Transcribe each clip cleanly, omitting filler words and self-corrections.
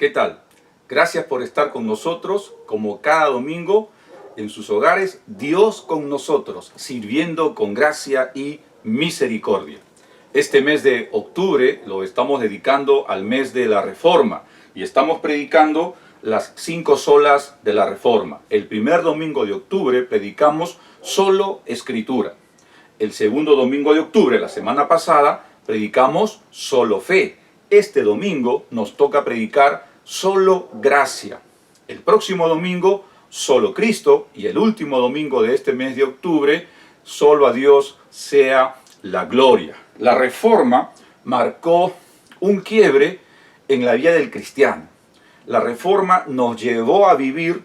¿Qué tal? Gracias por estar con nosotros, como cada domingo, en sus hogares, Dios con nosotros, sirviendo con gracia y misericordia. Este mes de octubre lo estamos dedicando al mes de la Reforma y estamos predicando las 5 solas de la Reforma. El primer domingo de octubre predicamos solo Escritura. El segundo domingo de octubre, la semana pasada, predicamos solo fe. Este domingo nos toca predicar solo gracia. El próximo domingo, solo Cristo. Y el último domingo de este mes de octubre, solo a Dios sea la gloria. La Reforma marcó un quiebre en la vida del cristiano. La Reforma nos llevó a vivir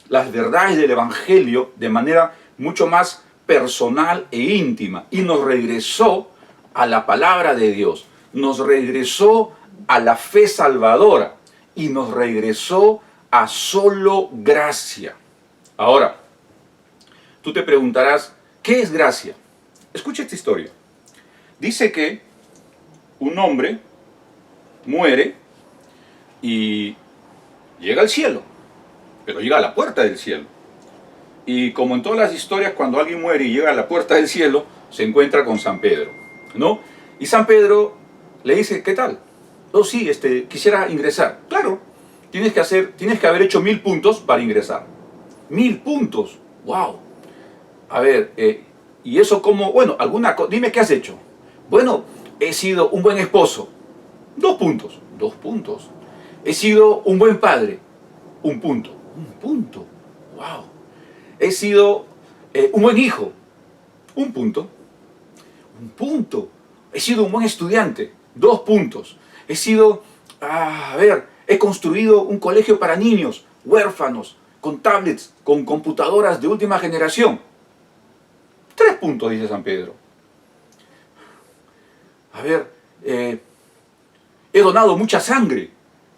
las verdades del Evangelio de manera mucho más personal e íntima y nos regresó a la palabra de Dios, nos regresó a la fe salvadora y nos regresó a solo gracia. Ahora, tú te preguntarás, ¿qué es gracia? Escucha esta historia. Dice que un hombre muere y llega al cielo, pero llega a la puerta del cielo. Y como en todas las historias, cuando alguien muere y llega a la puerta del cielo, se encuentra con San Pedro, ¿no? Y San Pedro le dice, ¿qué tal? Oh, sí, quisiera ingresar. Claro, tienes que haber hecho 1000 puntos para ingresar. 1000 puntos, wow. A ver, ¿y eso cómo? Bueno, dime qué has hecho. Bueno, he sido un buen esposo. 2 puntos, 2 puntos. He sido un buen padre. 1 punto, 1 punto, wow. He sido un buen hijo. 1 punto, 1 punto. He sido un buen estudiante. 2 puntos. He sido, he construido un colegio para niños, huérfanos, con tablets, con computadoras de última generación. 3 puntos, dice San Pedro. He donado mucha sangre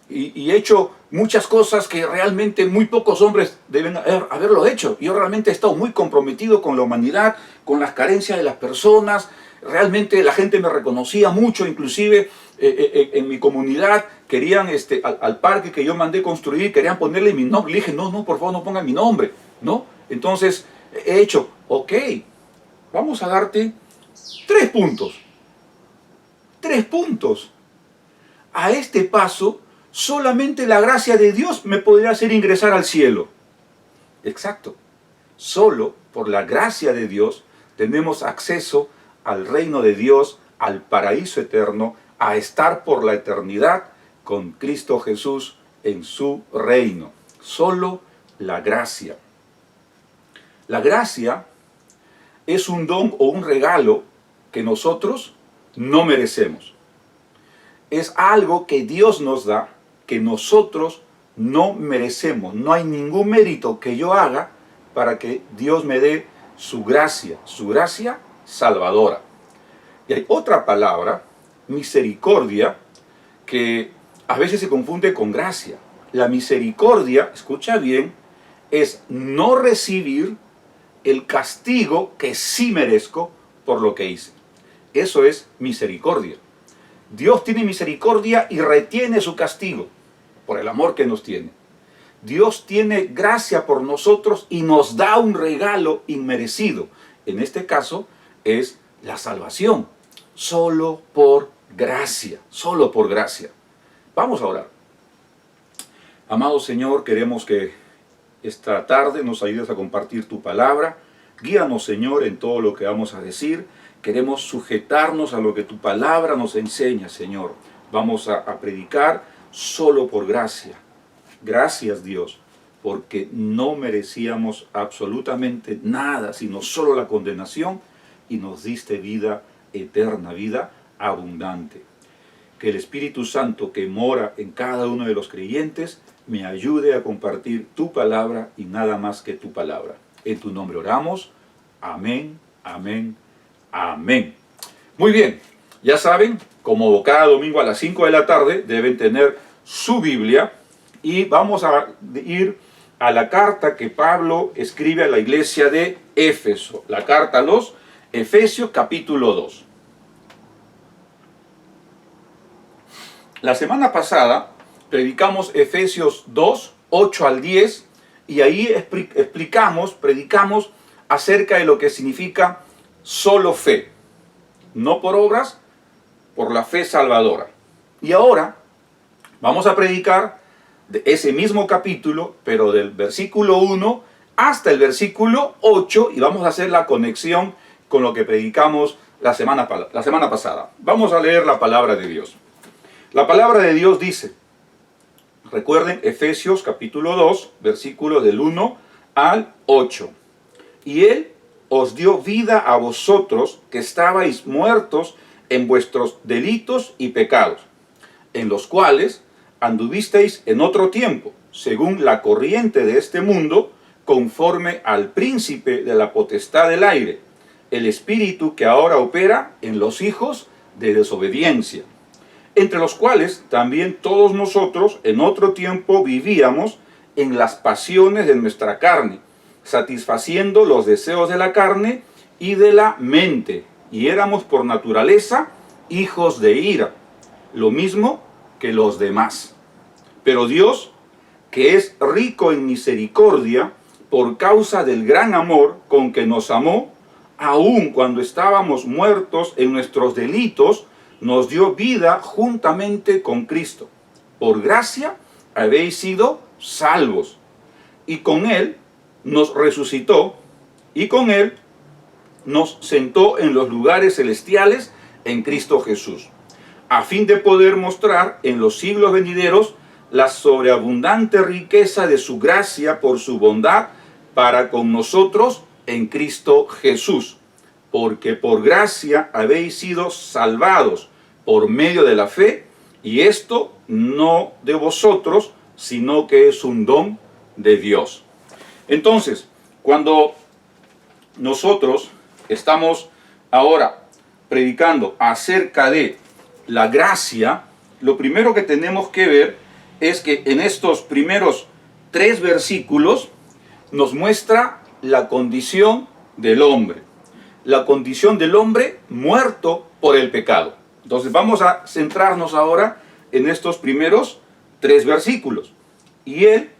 y he hecho muchas cosas que realmente muy pocos hombres deben haberlo hecho. Yo realmente he estado muy comprometido con la humanidad, con las carencias de las personas. Realmente la gente me reconocía mucho, inclusive en mi comunidad querían al parque que yo mandé construir, querían ponerle mi nombre. Le dije, no, por favor no pongan mi nombre, ¿no? Entonces he hecho, ok, vamos a darte 3 puntos. 3 puntos. A este paso, solamente la gracia de Dios me podría hacer ingresar al cielo. Exacto. Solo por la gracia de Dios tenemos acceso al reino de Dios, al paraíso eterno, a estar por la eternidad con Cristo Jesús en su reino. Solo la gracia. La gracia es un don o un regalo que nosotros no merecemos. Es algo que Dios nos da, que nosotros no merecemos. No hay ningún mérito que yo haga para que Dios me dé su gracia salvadora. Y hay otra palabra, misericordia, que a veces se confunde con gracia. La misericordia, escucha bien, es no recibir el castigo que sí merezco por lo que hice. Eso es misericordia. Dios tiene misericordia y retiene su castigo por el amor que nos tiene. Dios tiene gracia por nosotros y nos da un regalo inmerecido. En este caso es la salvación. Solo por gracia, solo por gracia. Vamos a orar. Amado Señor, queremos que esta tarde nos ayudes a compartir tu palabra. Guíanos, Señor, en todo lo que vamos a decir. Queremos sujetarnos a lo que tu palabra nos enseña, Señor. Vamos a predicar solo por gracia. Gracias, Dios, porque no merecíamos absolutamente nada, sino solo la condenación, y nos diste vida eterna, vida abundante. Que el Espíritu Santo que mora en cada uno de los creyentes me ayude a compartir tu palabra y nada más que tu palabra. En tu nombre oramos. Amén, amén, amén. Muy bien, ya saben, como cada domingo a las 5 de la tarde deben tener su Biblia y vamos a ir a la carta que Pablo escribe a la iglesia de Éfeso. La carta a los Efesios capítulo 2. La semana pasada predicamos Efesios 2, 8 al 10, y ahí predicamos acerca de lo que significa solo fe, no por obras, por la fe salvadora. Y ahora vamos a predicar de ese mismo capítulo, pero del versículo 1 hasta el versículo 8, y vamos a hacer la conexión con lo que predicamos la semana pasada. Vamos a leer la palabra de Dios. La palabra de Dios dice, recuerden Efesios capítulo 2, versículos del 1 al 8. Y Él os dio vida a vosotros que estabais muertos en vuestros delitos y pecados, en los cuales anduvisteis en otro tiempo, según la corriente de este mundo, conforme al príncipe de la potestad del aire, el espíritu que ahora opera en los hijos de desobediencia, entre los cuales también todos nosotros en otro tiempo vivíamos en las pasiones de nuestra carne, satisfaciendo los deseos de la carne y de la mente, y éramos por naturaleza hijos de ira, lo mismo que los demás. Pero Dios, que es rico en misericordia, por causa del gran amor con que nos amó, aun cuando estábamos muertos en nuestros delitos, nos dio vida juntamente con Cristo. Por gracia habéis sido salvos. Y con Él nos resucitó, y con Él nos sentó en los lugares celestiales en Cristo Jesús, a fin de poder mostrar en los siglos venideros la sobreabundante riqueza de su gracia por su bondad para con nosotros en Cristo Jesús. Porque por gracia habéis sido salvados por medio de la fe, y esto no de vosotros, sino que es un don de Dios. Entonces, cuando nosotros estamos ahora predicando acerca de la gracia, lo primero que tenemos que ver es que en estos primeros 3 versículos nos muestra la condición del hombre. La condición del hombre muerto por el pecado. Entonces vamos a centrarnos ahora en estos primeros 3 versículos. Y Él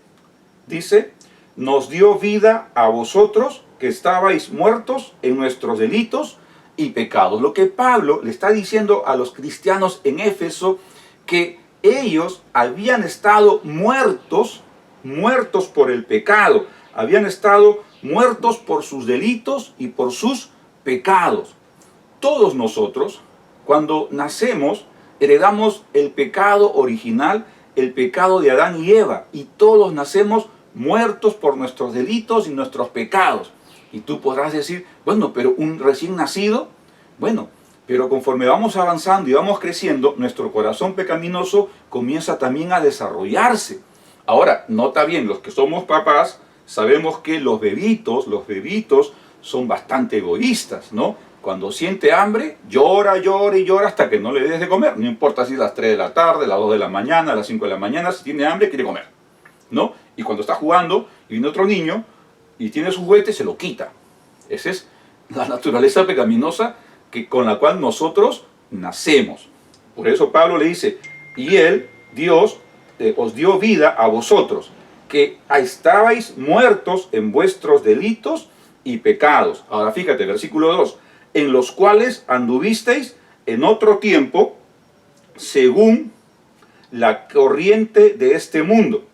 dice, nos dio vida a vosotros que estabais muertos en nuestros delitos y pecados. Lo que Pablo le está diciendo a los cristianos en Éfeso, que ellos habían estado muertos por el pecado, habían estado muertos por sus delitos y por sus pecados. Todos nosotros, cuando nacemos, heredamos el pecado original, el pecado de Adán y Eva, y todos nacemos muertos por nuestros delitos y nuestros pecados. Y tú podrás decir, bueno, pero un recién nacido, bueno, pero conforme vamos avanzando y vamos creciendo, nuestro corazón pecaminoso comienza también a desarrollarse. Ahora, nota bien, los que somos papás, sabemos que los bebitos son bastante egoístas, ¿no? Cuando siente hambre, llora hasta que no le des de comer. No importa si es las 3 de la tarde, las 2 de la mañana, las 5 de la mañana, si tiene hambre, quiere comer, ¿no? Y cuando está jugando y viene otro niño y tiene su juguete, se lo quita. Esa es la naturaleza pecaminosa con la cual nosotros nacemos. Por eso Pablo le dice, y Él, Dios, os dio vida a vosotros, que estabais muertos en vuestros delitos y pecados. Ahora fíjate, versículo 2, en los cuales anduvisteis en otro tiempo, según la corriente de este mundo,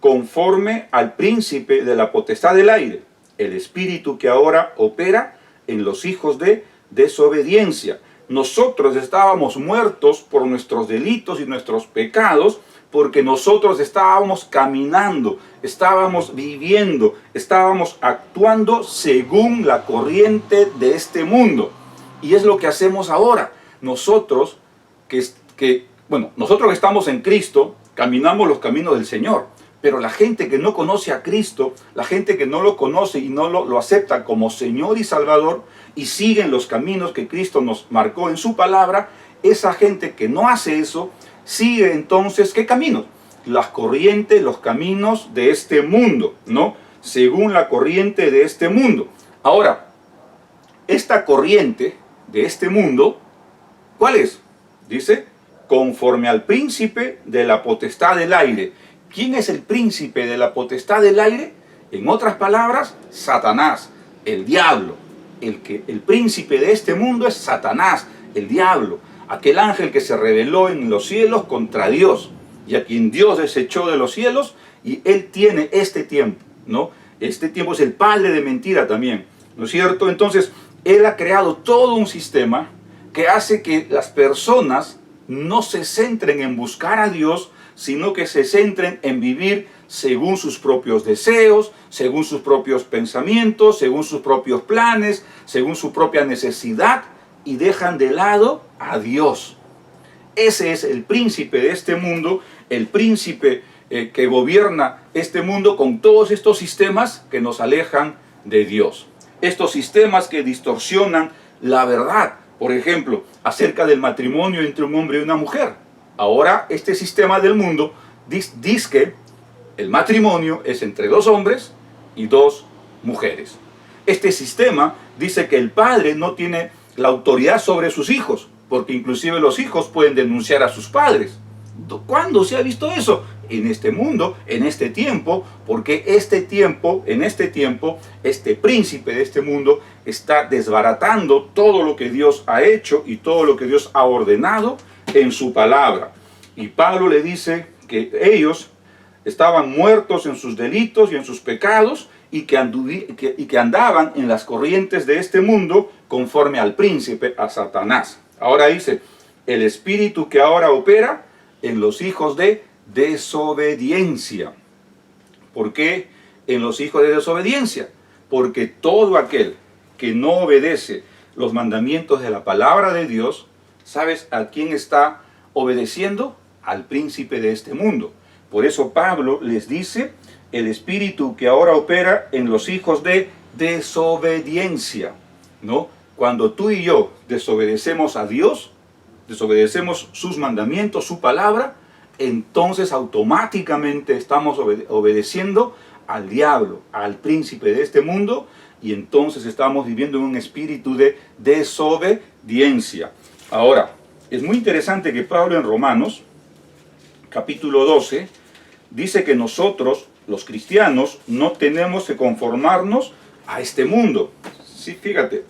conforme al príncipe de la potestad del aire, el espíritu que ahora opera en los hijos de desobediencia. Nosotros estábamos muertos por nuestros delitos y nuestros pecados, porque nosotros estábamos caminando, estábamos viviendo, estábamos actuando según la corriente de este mundo. Y es lo que hacemos ahora. Nosotros que estamos en Cristo, caminamos los caminos del Señor. Pero la gente que no conoce a Cristo, la gente que no lo conoce y no lo acepta como Señor y Salvador, y siguen los caminos que Cristo nos marcó en su palabra, esa gente que no hace eso, sigue entonces, ¿qué caminos? Las corrientes, los caminos de este mundo, ¿no? Según la corriente de este mundo. Ahora, esta corriente de este mundo, ¿cuál es? Dice, conforme al príncipe de la potestad del aire. ¿Quién es el príncipe de la potestad del aire? En otras palabras, Satanás, el diablo. El príncipe de este mundo es Satanás, el diablo, aquel ángel que se rebeló en los cielos contra Dios y a quien Dios desechó de los cielos, y él tiene este tiempo, ¿no? Este tiempo es el padre de mentira también, ¿no es cierto? Entonces, él ha creado todo un sistema que hace que las personas no se centren en buscar a Dios, sino que se centren en vivir según sus propios deseos, según sus propios pensamientos, según sus propios planes, según su propia necesidad, y dejan de lado a Dios. Ese es el príncipe de este mundo, el príncipe que gobierna este mundo con todos estos sistemas que nos alejan de Dios. Estos sistemas que distorsionan la verdad, por ejemplo, acerca del matrimonio entre un hombre y una mujer. Ahora este sistema del mundo dice que el matrimonio es entre dos hombres y dos mujeres. Este sistema dice que el padre no tiene la autoridad sobre sus hijos, porque inclusive los hijos pueden denunciar a sus padres. ¿Cuándo se ha visto eso? En este mundo, en este tiempo, porque en este tiempo, este príncipe de este mundo está desbaratando todo lo que Dios ha hecho y todo lo que Dios ha ordenado en su palabra. Y Pablo le dice que ellos estaban muertos en sus delitos y en sus pecados, y que andaban en las corrientes de este mundo conforme al príncipe, a Satanás. Ahora dice, el espíritu que ahora opera en los hijos de desobediencia. ¿Por qué en los hijos de desobediencia? Porque todo aquel que no obedece los mandamientos de la palabra de Dios, ¿sabes a quién está obedeciendo? Al príncipe de este mundo. Por eso Pablo les dice, el espíritu que ahora opera en los hijos de desobediencia, ¿no? Cuando tú y yo desobedecemos a Dios, desobedecemos sus mandamientos, su palabra, entonces automáticamente estamos obedeciendo al diablo, al príncipe de este mundo, y entonces estamos viviendo en un espíritu de desobediencia. Ahora, es muy interesante que Pablo en Romanos, capítulo 12, dice que nosotros, los cristianos, no tenemos que conformarnos a este mundo. Sí, fíjate,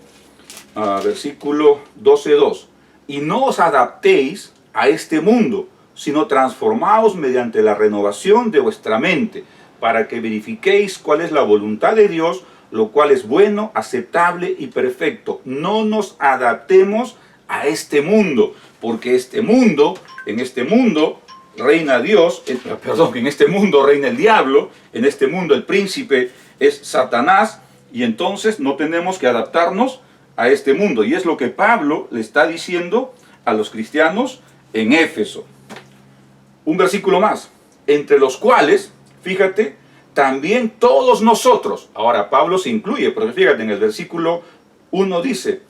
versículo 12:2. Y no os adaptéis a este mundo, sino transformaos mediante la renovación de vuestra mente, para que verifiquéis cuál es la voluntad de Dios, lo cual es bueno, aceptable y perfecto. No nos adaptemos a este mundo, porque en este mundo reina Dios, en este mundo reina el diablo, en este mundo el príncipe es Satanás, y entonces no tenemos que adaptarnos a este mundo. Y es lo que Pablo le está diciendo a los cristianos en Éfeso. Un versículo más, entre los cuales, fíjate, también todos nosotros, ahora Pablo se incluye, pero fíjate, en el versículo 1 dice,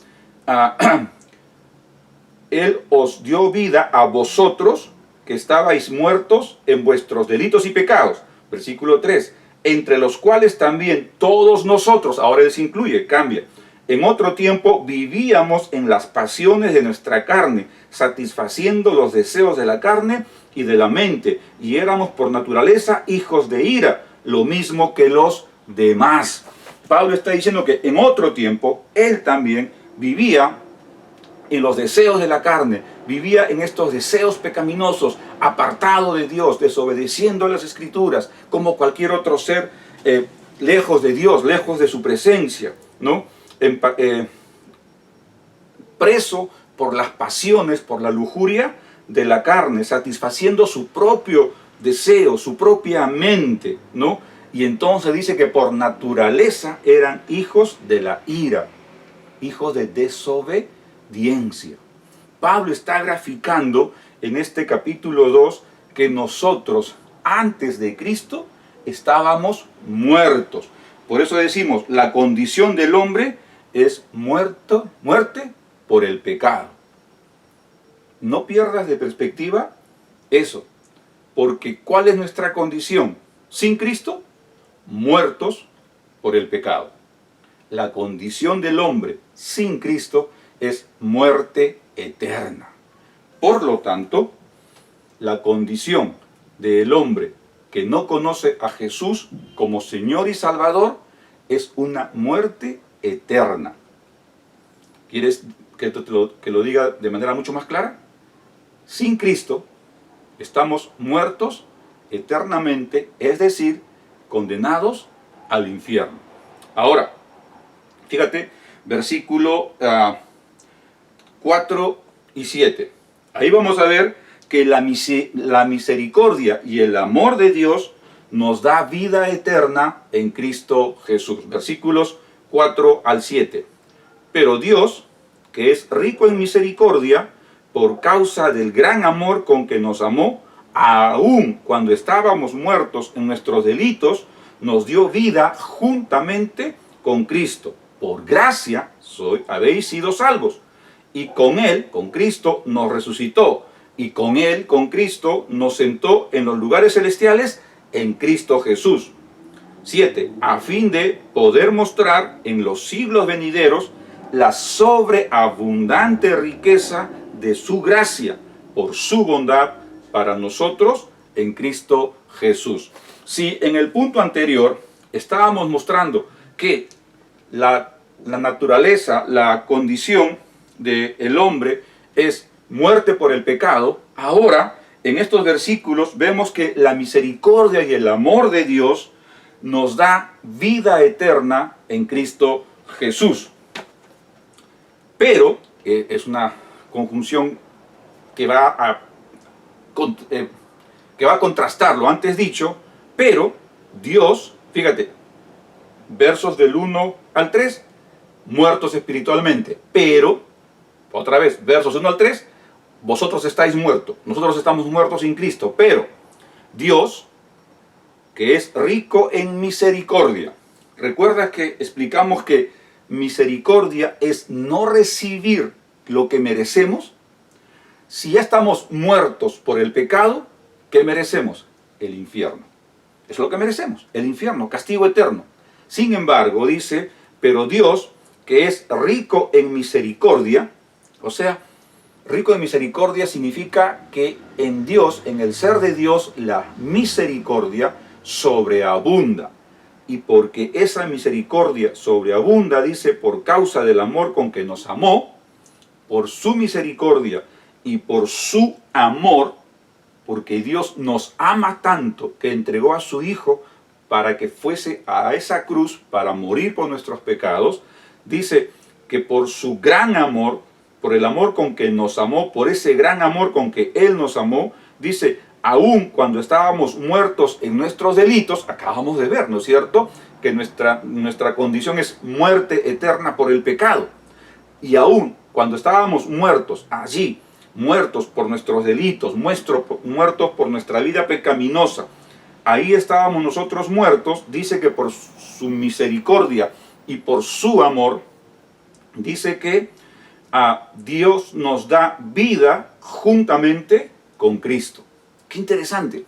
Él os dio vida a vosotros, que estabais muertos en vuestros delitos y pecados. Versículo 3, entre los cuales también todos nosotros, ahora él se incluye, cambia, en otro tiempo vivíamos en las pasiones de nuestra carne, satisfaciendo los deseos de la carne y de la mente, y éramos por naturaleza hijos de ira, lo mismo que los demás. Pablo está diciendo que en otro tiempo él también vivía en los deseos de la carne, vivía en estos deseos pecaminosos, apartado de Dios, desobedeciendo las Escrituras, como cualquier otro ser lejos de Dios, lejos de su presencia, ¿no? Preso por las pasiones, por la lujuria de la carne, satisfaciendo su propio deseo, su propia mente, ¿no? Y entonces dice que por naturaleza eran hijos de la ira, hijos de desobediencia. Pablo está graficando en este capítulo 2 que nosotros antes de Cristo estábamos muertos. Por eso decimos, la condición del hombre es muerte por el pecado. No pierdas de perspectiva eso, porque ¿cuál es nuestra condición? Sin Cristo, muertos por el pecado. La condición del hombre sin Cristo es muerte eterna. Por lo tanto, la condición del hombre que no conoce a Jesús como Señor y Salvador es una muerte eterna. ¿Quieres que lo diga de manera mucho más clara? Sin Cristo estamos muertos eternamente, es decir, condenados al infierno. Ahora, fíjate, versículo 4 y 7. Ahí vamos a ver que la misericordia y el amor de Dios nos da vida eterna en Cristo Jesús. Versículos 4 al 7. Pero Dios, que es rico en misericordia, por causa del gran amor con que nos amó, aun cuando estábamos muertos en nuestros delitos, nos dio vida juntamente con Cristo. Por gracia habéis sido salvos. Y con Él, con Cristo, nos resucitó. Y con Él, con Cristo, nos sentó en los lugares celestiales en Cristo Jesús. 7. A fin de poder mostrar en los siglos venideros la sobreabundante riqueza de su gracia por su bondad para nosotros en Cristo Jesús. Si en el punto anterior estábamos mostrando que la naturaleza, la condición del hombre es muerte por el pecado, ahora en estos versículos vemos que la misericordia y el amor de Dios nos da vida eterna en Cristo Jesús. Pero, es una conjunción que va a contrastar lo antes dicho, pero Dios, fíjate, versos del 1 al 3, muertos espiritualmente, pero, otra vez, versos 1 al 3, vosotros estáis muertos, nosotros estamos muertos sin Cristo, pero Dios, que es rico en misericordia. Recuerda que explicamos que misericordia es no recibir lo que merecemos. Si ya estamos muertos por el pecado, ¿qué merecemos? El infierno. Es lo que merecemos, el infierno, castigo eterno. Sin embargo, dice, pero Dios, que es rico en misericordia, o sea, rico en misericordia significa que en Dios, en el ser de Dios, la misericordia sobreabunda. Y porque esa misericordia sobreabunda, dice, por causa del amor con que nos amó, por su misericordia y por su amor, porque Dios nos ama tanto que entregó a su Hijo para que fuese a esa cruz para morir por nuestros pecados, dice que por su gran amor, por el amor con que nos amó, por ese gran amor con que Él nos amó, dice, aun cuando estábamos muertos en nuestros delitos, acabamos de ver, ¿no es cierto?, que nuestra condición es muerte eterna por el pecado. Y aun cuando estábamos muertos allí, muertos por nuestros delitos, muertos por nuestra vida pecaminosa, ahí estábamos nosotros muertos, dice que por su misericordia y por su amor, dice que Dios nos da vida juntamente con Cristo. Qué interesante.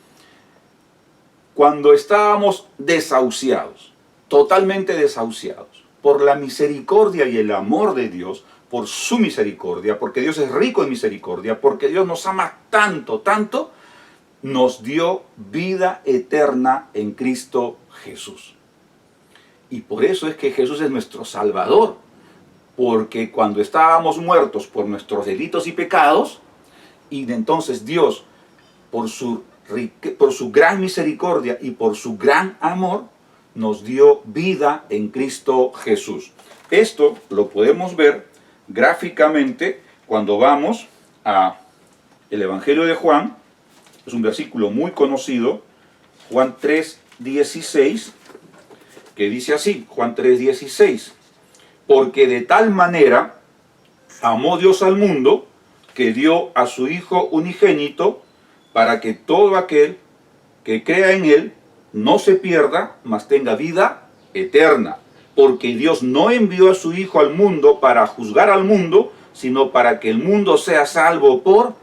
Cuando estábamos desahuciados, totalmente desahuciados, por la misericordia y el amor de Dios, por su misericordia, porque Dios es rico en misericordia, porque Dios nos ama tanto, tanto, nos dio vida eterna en Cristo Jesús. Y por eso es que Jesús es nuestro Salvador, porque cuando estábamos muertos por nuestros delitos y pecados, y de entonces Dios, por su gran misericordia y por su gran amor, nos dio vida en Cristo Jesús. Esto lo podemos ver gráficamente cuando vamos a el Evangelio de Juan. Es un versículo muy conocido, Juan 3:16, que dice así, Juan 3:16, porque de tal manera amó Dios al mundo, que dio a su Hijo unigénito, para que todo aquel que crea en Él no se pierda, mas tenga vida eterna. Porque Dios no envió a su Hijo al mundo para juzgar al mundo, sino para que el mundo sea salvo por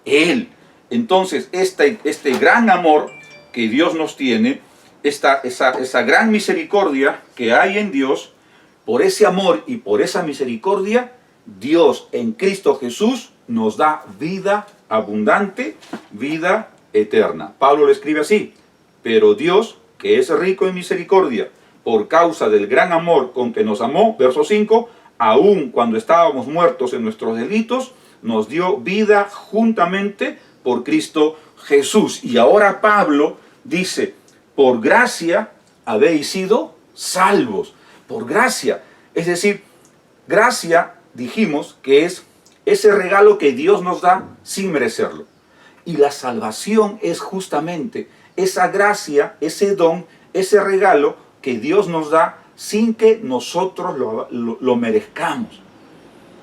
Él. Entonces, este gran amor que Dios nos tiene, esa gran misericordia que hay en Dios, por ese amor y por esa misericordia, Dios en Cristo Jesús nos da vida abundante vida eterna. Pablo lo escribe así: pero Dios, que es rico en misericordia, por causa del gran amor con que nos amó, verso 5, aun cuando estábamos muertos en nuestros delitos, nos dio vida juntamente por Cristo Jesús. Y ahora Pablo dice: por gracia habéis sido salvos. Por gracia. Es decir, gracia, dijimos, que es ese regalo que Dios nos da sin merecerlo. Y la salvación es justamente esa gracia, ese don, ese regalo que Dios nos da sin que nosotros lo merezcamos.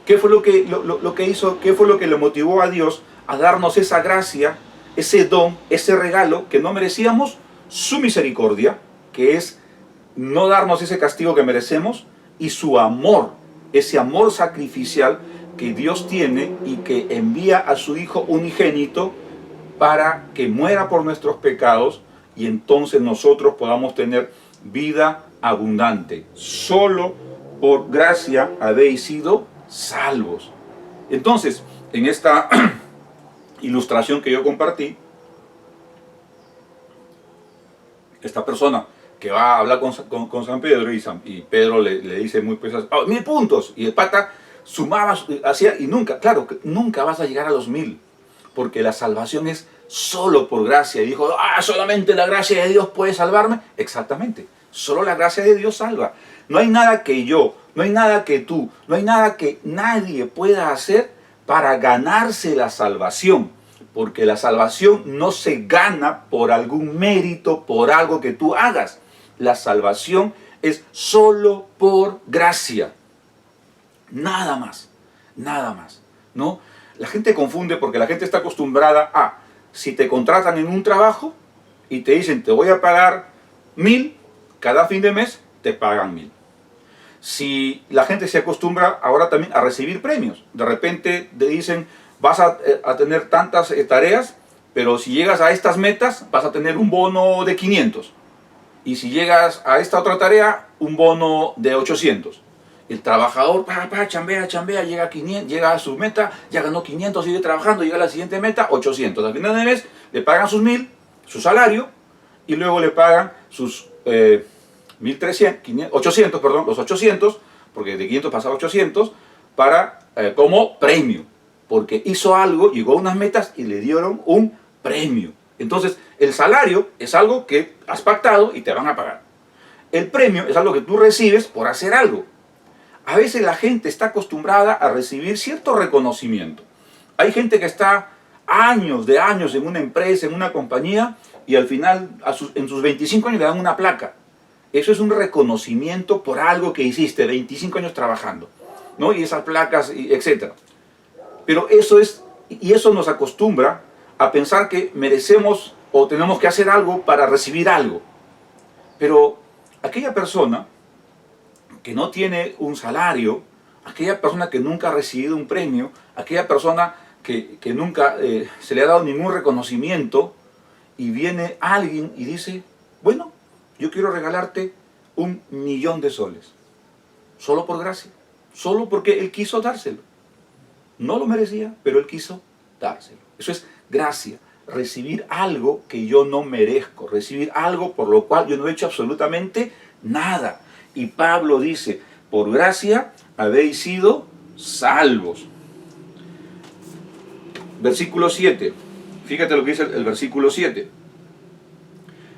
¿Qué fue lo que hizo? ¿Qué fue lo que le motivó a Dios a darnos esa gracia, ese don, ese regalo que no merecíamos? Su misericordia, que es no darnos ese castigo que merecemos, y su amor, ese amor sacrificial que Dios tiene y que envía a su Hijo unigénito para que muera por nuestros pecados y entonces nosotros podamos tener vida abundante. Solo por gracia habéis sido salvos. Entonces, en esta ilustración que yo compartí, esta persona que va a hablar con San Pedro y Pedro le dice muy pesado: 1000 puntos, y el pata sumaba, hacía, y nunca, claro, nunca vas a llegar a los 1000, porque la salvación es solo por gracia. Y dijo: solamente la gracia de Dios puede salvarme. Exactamente, solo la gracia de Dios salva. No hay nada que yo, no hay nada que tú, no hay nada que nadie pueda hacer para ganarse la salvación, porque la salvación no se gana por algún mérito, por algo que tú hagas. La salvación es solo por gracia. Nada más, ¿no? La gente confunde porque la gente está acostumbrada a, si te contratan en un trabajo y te dicen: te voy a pagar 1000, cada fin de mes te pagan 1000. Si la gente se acostumbra ahora también a recibir premios, de repente te dicen: vas a tener tantas tareas, pero si llegas a estas metas vas a tener un bono de 500. Y si llegas a esta otra tarea, un bono de 800. El trabajador, chambea, llega a 500, llega a su meta, ya ganó 500, sigue trabajando, llega a la siguiente meta, 800. Al final del mes le pagan sus 1000, su salario, y luego le pagan sus 800, los 800, porque de 500 pasaba a 800, como premio, porque hizo algo, llegó a unas metas y le dieron un premio. Entonces, el salario es algo que has pactado y te van a pagar. El premio es algo que tú recibes por hacer algo. A veces la gente está acostumbrada a recibir cierto reconocimiento. Hay gente que está años en una empresa, en una compañía, y al final, en sus 25 años le dan una placa. Eso es un reconocimiento por algo que hiciste, 25 años trabajando, ¿no? Y esas placas, etc. Pero eso nos acostumbra a pensar que merecemos o tenemos que hacer algo para recibir algo. Pero aquella persona que no tiene un salario, aquella persona que nunca ha recibido un premio, aquella persona que nunca se le ha dado ningún reconocimiento, y viene alguien y dice: bueno, yo quiero regalarte 1.000.000 de soles, solo por gracia, solo porque él quiso dárselo. No lo merecía, pero él quiso dárselo. Eso es gracia, recibir algo que yo no merezco, recibir algo por lo cual yo no he hecho absolutamente nada. Y Pablo dice: por gracia habéis sido salvos. Versículo 7. Fíjate lo que dice el versículo 7.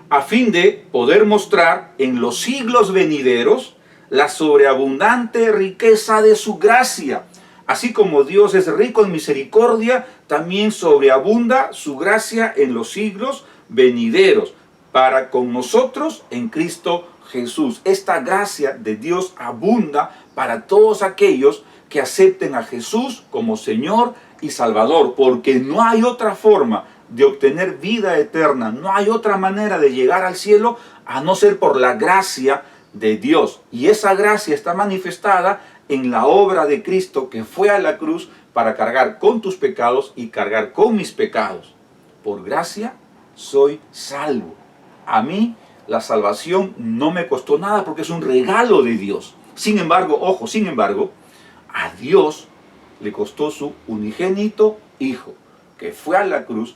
A fin de poder mostrar en los siglos venideros la sobreabundante riqueza de su gracia. Así como Dios es rico en misericordia, también sobreabunda su gracia en los siglos venideros, para con nosotros en Cristo Jesús. Esta gracia de Dios abunda para todos aquellos que acepten a Jesús como Señor y Salvador, porque no hay otra forma de obtener vida eterna, no hay otra manera de llegar al cielo a no ser por la gracia de Dios. Y esa gracia está manifestada en la obra de Cristo, que fue a la cruz para cargar con tus pecados y cargar con mis pecados. Por gracia soy salvo. A mí la salvación no me costó nada porque es un regalo de Dios. Sin embargo, a Dios le costó su unigénito Hijo. que fue a la cruz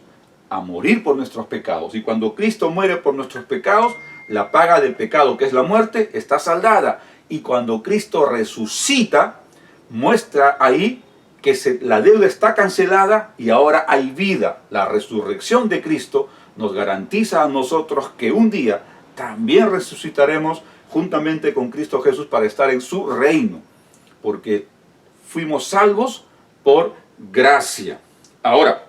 a morir por nuestros pecados. Y cuando Cristo muere por nuestros pecados, la paga del pecado, que es la muerte, está saldada. Y cuando Cristo resucita, muestra ahí que la deuda está cancelada y ahora hay vida. La resurrección de Cristo nos garantiza a nosotros que un día también resucitaremos juntamente con Cristo Jesús para estar en su reino, porque fuimos salvos por gracia. Ahora,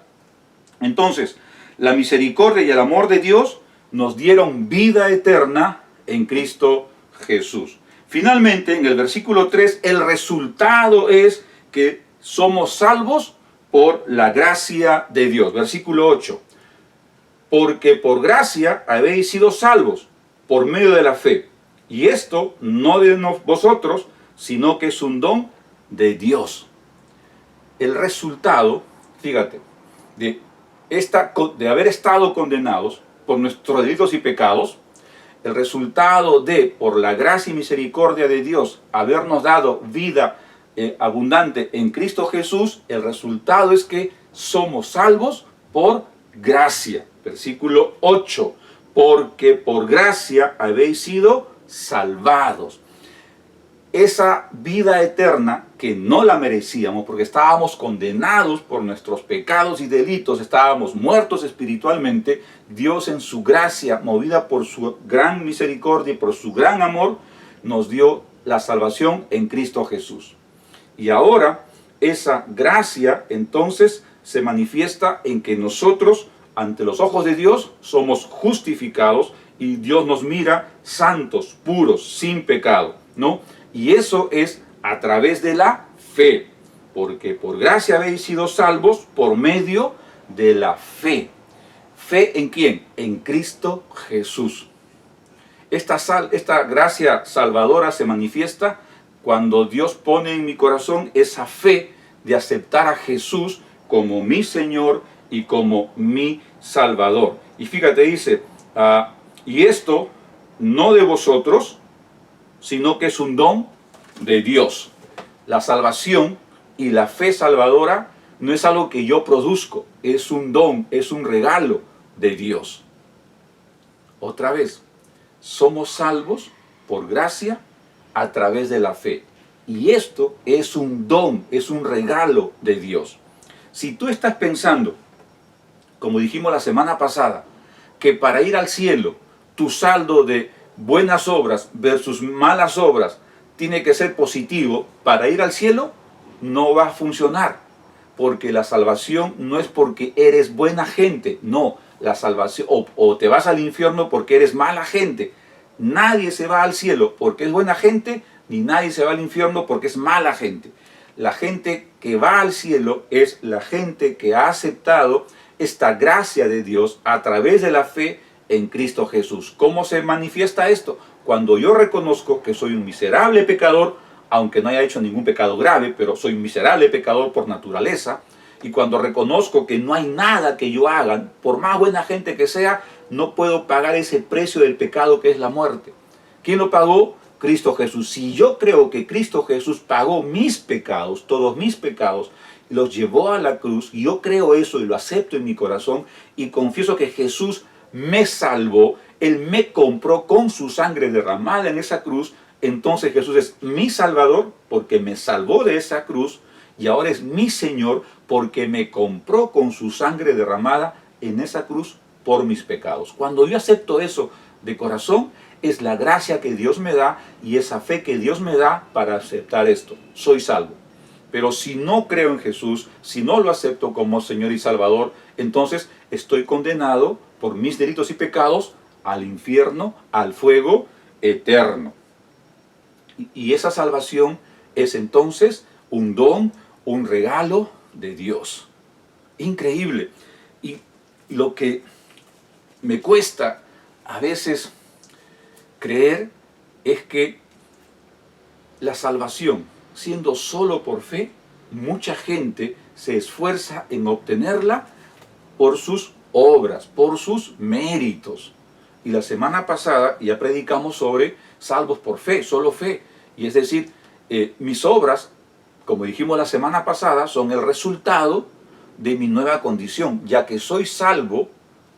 entonces, la misericordia y el amor de Dios nos dieron vida eterna en Cristo Jesús. Finalmente, en el versículo 3, el resultado es que somos salvos por la gracia de Dios. Versículo 8. Porque por gracia habéis sido salvos por medio de la fe. Y esto no de vosotros, sino que es un don de Dios. El resultado, fíjate, de haber estado condenados por nuestros delitos y pecados, el resultado de, por la gracia y misericordia de Dios, habernos dado vida abundante en Cristo Jesús, el resultado es que somos salvos por gracia. Versículo 8, porque por gracia habéis sido salvados. Esa vida eterna que no la merecíamos porque estábamos condenados por nuestros pecados y delitos, estábamos muertos espiritualmente, Dios en su gracia, movida por su gran misericordia y por su gran amor, nos dio la salvación en Cristo Jesús. Y ahora esa gracia entonces se manifiesta en que nosotros, ante los ojos de Dios, somos justificados y Dios nos mira santos, puros, sin pecado, ¿no? Y eso es a través de la fe, porque por gracia habéis sido salvos por medio de la fe. ¿Fe en quién? En Cristo Jesús. Esta gracia salvadora se manifiesta cuando Dios pone en mi corazón esa fe de aceptar a Jesús como mi Señor y como mi Salvador. Y fíjate, dice, y esto no de vosotros, sino que es un don de Dios. La salvación y la fe salvadora no es algo que yo produzco, es un don, es un regalo de Dios. Otra vez, somos salvos por gracia a través de la fe. Y esto es un don, es un regalo de Dios. Si tú estás pensando, como dijimos la semana pasada, que para ir al cielo, tu saldo de buenas obras versus malas obras tiene que ser positivo para ir al cielo, no va a funcionar, porque la salvación no es porque eres buena gente, no, la salvación, o te vas al infierno porque eres mala gente. Nadie se va al cielo porque es buena gente, ni nadie se va al infierno porque es mala gente. La gente que va al cielo es la gente que ha aceptado esta gracia de Dios a través de la fe en Cristo Jesús. ¿Cómo se manifiesta esto? Cuando yo reconozco que soy un miserable pecador, aunque no haya hecho ningún pecado grave, pero soy un miserable pecador por naturaleza, y cuando reconozco que no hay nada que yo haga, por más buena gente que sea, no puedo pagar ese precio del pecado que es la muerte. ¿Quién lo pagó? Cristo Jesús. Si yo creo que Cristo Jesús pagó mis pecados, todos mis pecados, los llevó a la cruz, y yo creo eso y lo acepto en mi corazón, y confieso que Jesús me salvó, Él me compró con su sangre derramada en esa cruz, entonces Jesús es mi Salvador porque me salvó de esa cruz, y ahora es mi Señor porque me compró con su sangre derramada en esa cruz por mis pecados. Cuando yo acepto eso de corazón, es la gracia que Dios me da y esa fe que Dios me da para aceptar esto. Soy salvo. Pero si no creo en Jesús, si no lo acepto como Señor y Salvador, entonces estoy condenado por mis delitos y pecados al infierno, al fuego eterno. Y esa salvación es entonces un don, un regalo de Dios. Increíble. Y lo que me cuesta a veces creer es que la salvación, siendo solo por fe, mucha gente se esfuerza en obtenerla por sus obras, por sus méritos. Y la semana pasada ya predicamos sobre salvos por fe, solo fe. Y es decir, mis obras, como dijimos la semana pasada, son el resultado de mi nueva condición, ya que soy salvo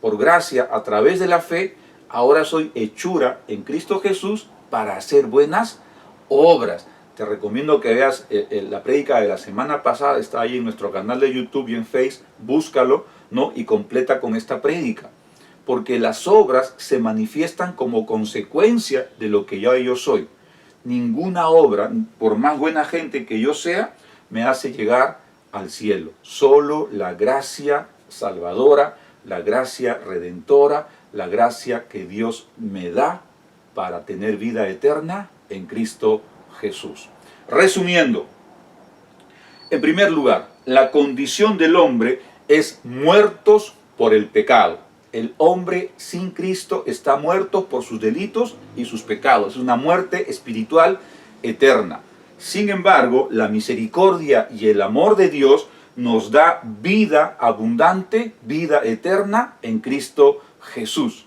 por gracia a través de la fe, ahora soy hechura en Cristo Jesús para hacer buenas obras. Te recomiendo que veas la prédica de la semana pasada, está ahí en nuestro canal de YouTube y en Facebook, búscalo, ¿no? Y completa con esta prédica. Porque las obras se manifiestan como consecuencia de lo que yo soy. Ninguna obra, por más buena gente que yo sea, me hace llegar al cielo. Solo la gracia salvadora, la gracia redentora, la gracia que Dios me da para tener vida eterna en Cristo Jesús. Resumiendo, en primer lugar, la condición del hombre es muertos por el pecado. El hombre sin Cristo está muerto por sus delitos y sus pecados. Es una muerte espiritual eterna. Sin embargo, la misericordia y el amor de Dios nos da vida abundante, vida eterna en Cristo Jesús.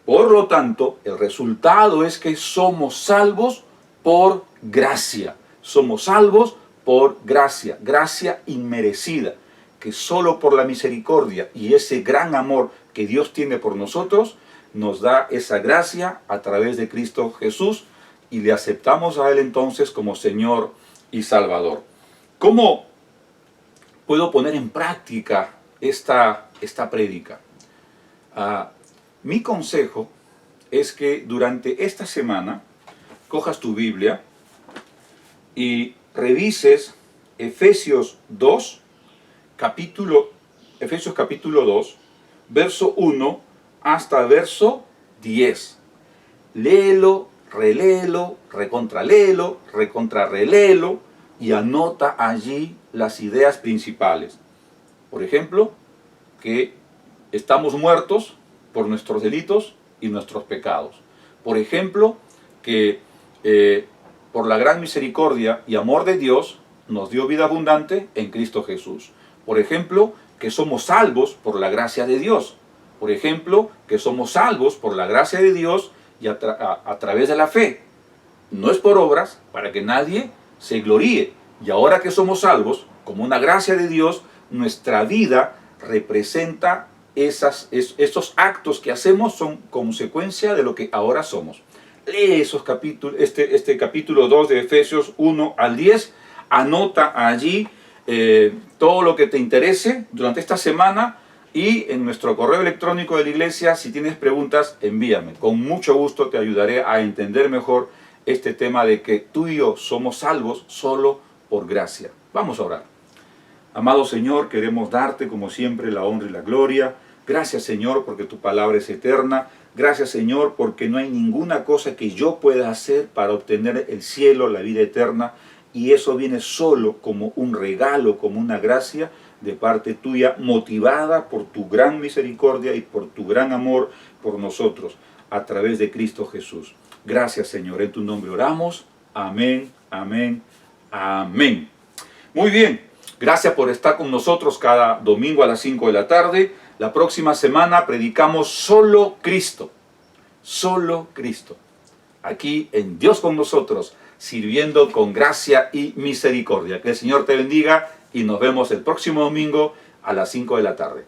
Por lo tanto, el resultado es que somos salvos por gracia. Somos salvos por gracia, gracia inmerecida, que solo por la misericordia y ese gran amor que Dios tiene por nosotros, nos da esa gracia a través de Cristo Jesús y le aceptamos a Él entonces como Señor y Salvador. ¿Cómo puedo poner en práctica esta prédica? Mi consejo es que durante esta semana cojas tu Biblia y revises Efesios capítulo 2, verso 1 hasta verso 10. Léelo, reléelo, recontraléelo, recontrarreléelo y anota allí las ideas principales. Por ejemplo, que estamos muertos por nuestros delitos y nuestros pecados. Por ejemplo, que por la gran misericordia y amor de Dios nos dio vida abundante en Cristo Jesús. Por ejemplo, que somos salvos por la gracia de Dios. Por ejemplo, que somos salvos por la gracia de Dios y a través de la fe. No es por obras, para que nadie se gloríe. Y ahora que somos salvos, como una gracia de Dios, nuestra vida representa esos actos que hacemos, son consecuencia de lo que ahora somos. Lee esos capítulos, este capítulo 2 de Efesios 1 al 10, anota allí todo lo que te interese durante esta semana y en nuestro correo electrónico de la iglesia, si tienes preguntas, envíame. Con mucho gusto te ayudaré a entender mejor este tema de que tú y yo somos salvos solo por gracia. Vamos a orar. Amado Señor, queremos darte como siempre la honra y la gloria. Gracias Señor porque tu palabra es eterna. Gracias Señor porque no hay ninguna cosa que yo pueda hacer para obtener el cielo, la vida eterna. Y eso viene solo como un regalo, como una gracia de parte tuya, motivada por tu gran misericordia y por tu gran amor por nosotros, a través de Cristo Jesús. Gracias Señor, en tu nombre oramos. Amén, amén, amén. Muy bien, gracias por estar con nosotros cada domingo a las 5 de la tarde. La próxima semana predicamos solo Cristo, aquí en Dios con nosotros, sirviendo con gracia y misericordia. Que el Señor te bendiga y nos vemos el próximo domingo a las 5 de la tarde.